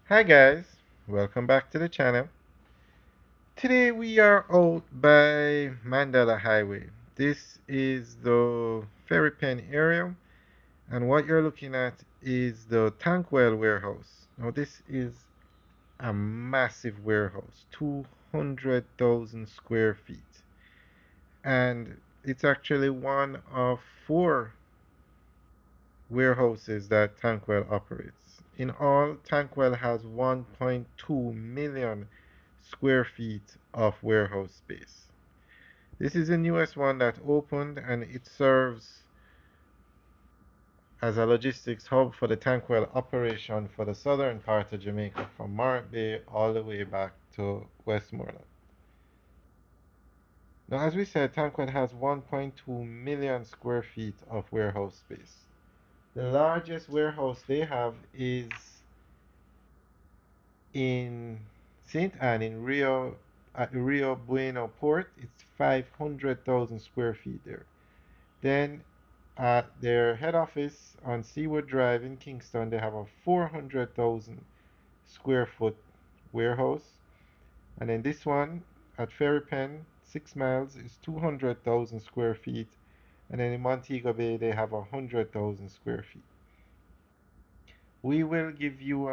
Hi guys, welcome back to the channel. Today we are out by Mandela Highway. This is the Ferry Pen area, and what you're looking at is the Tankwell warehouse. Now this is a massive warehouse, 200,000 square feet, and it's actually one of four warehouses that Tankwell operates. In all, Tankwell has 1.2 million square feet of warehouse space. This is the newest one that opened, and it serves as a logistics hub for the Tankwell operation for the southern part of Jamaica, from Morant Bay all the way back to Westmoreland. Now, as we said, Tankwell has 1.2 million square feet of warehouse space. The largest warehouse they have is in St. Anne in Rio, at Rio Bueno Port. It's 500,000 square feet there. Then at their head office on Seawood Drive in Kingston, they have a 400,000 square foot warehouse. And then this one at Ferry Pen, 6 miles, is 200,000 square feet. And then in Montego Bay, they have 100,000 square feet. We will give you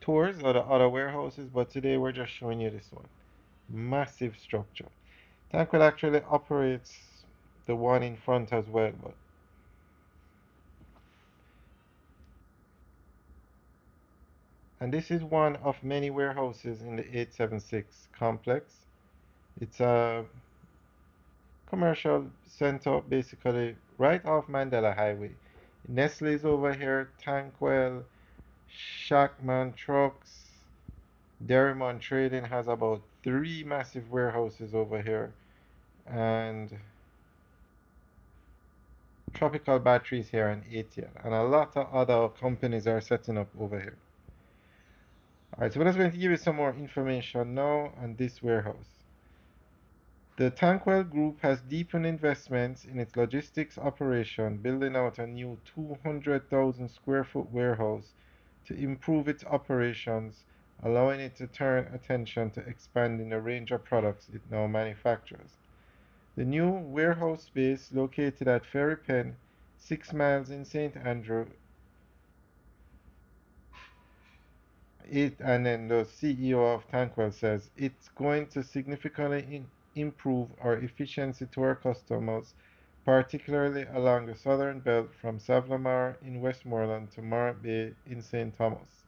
tours of the other warehouses, but today we're just showing you this one. Massive structure. Tankwell actually operates the one in front as well, but and this is one of many warehouses in the 876 complex. It's a commercial center basically right off Mandela Highway. Nestle's over here, Tankwell, Shackman Trucks, Derrimon Trading has about three massive warehouses over here, and Tropical Batteries here in ATL, and a lot of other companies are setting up over here. Alright, so we're just going to give you some more information now on this warehouse. The Tankwell Group has deepened investments in its logistics operation, building out a new 200,000 square foot warehouse to improve its operations, allowing it to turn attention to expanding the range of products it now manufactures. The new warehouse space, located at Ferry Pen, 6 miles in St. Andrew, and then the CEO of Tankwell says it's going to significantly improve our efficiency to our customers, particularly along the southern belt from Savlamar in Westmoreland to Morant Bay in St. Thomas.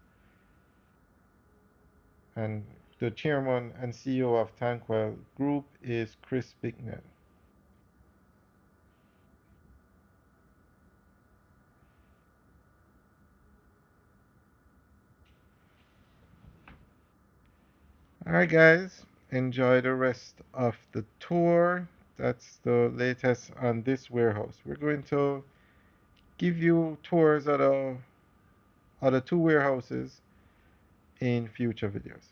And the chairman and CEO of Tankwell Group is Chris Bicknell. Alright guys, enjoy the rest of the tour. That's the latest on this warehouse. We're going to give you tours of the two warehouses in future videos.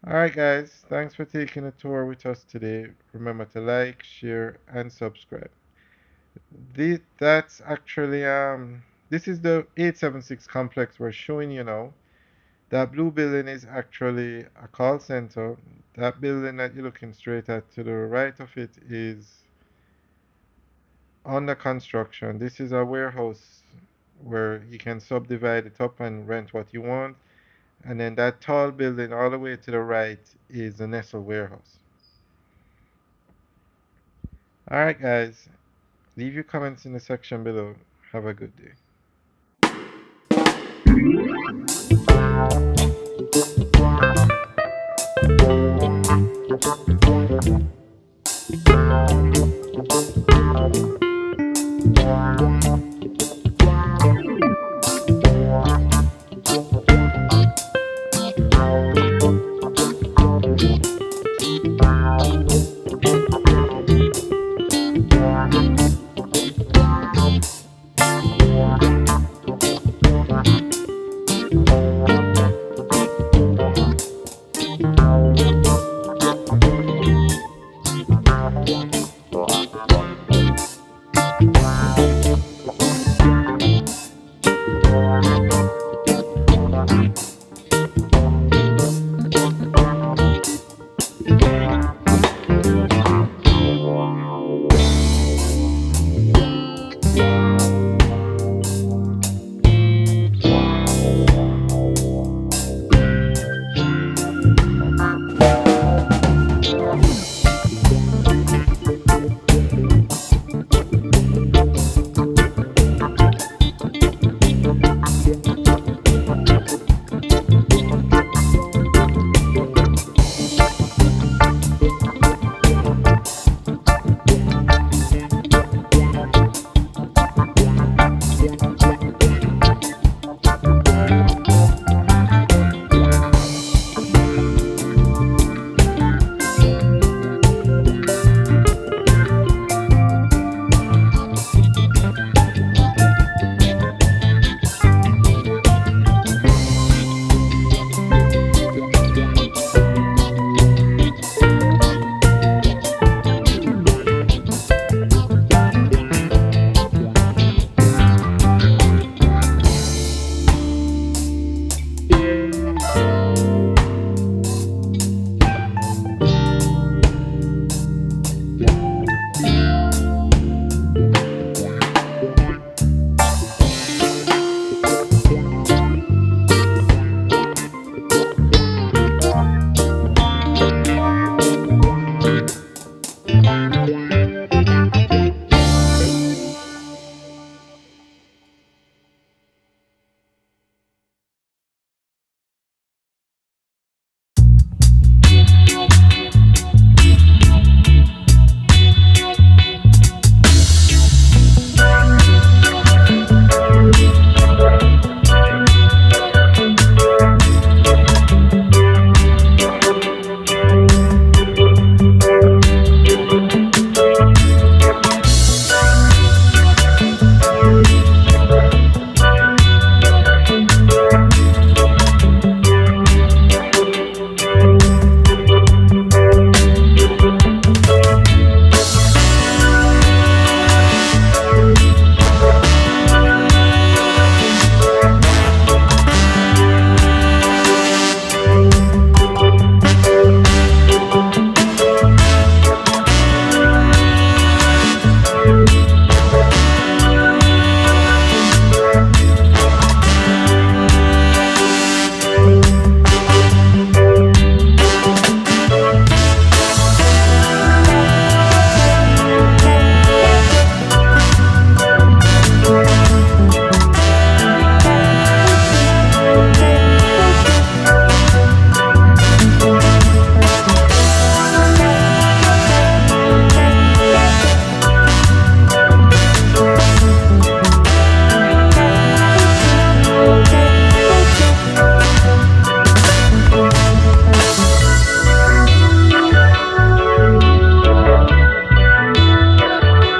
Alright guys, thanks for taking a tour with us today. Remember to like, share, and subscribe. That's actually this is the 876 complex we're showing you now. That blue building is actually a call center. That building that you're looking straight at to the right of it is under construction. This is a warehouse where you can subdivide it up and rent what you want. And then that tall building all the way to the right is the Nestle warehouse. Alright guys, leave your comments in the section below. Have a good day.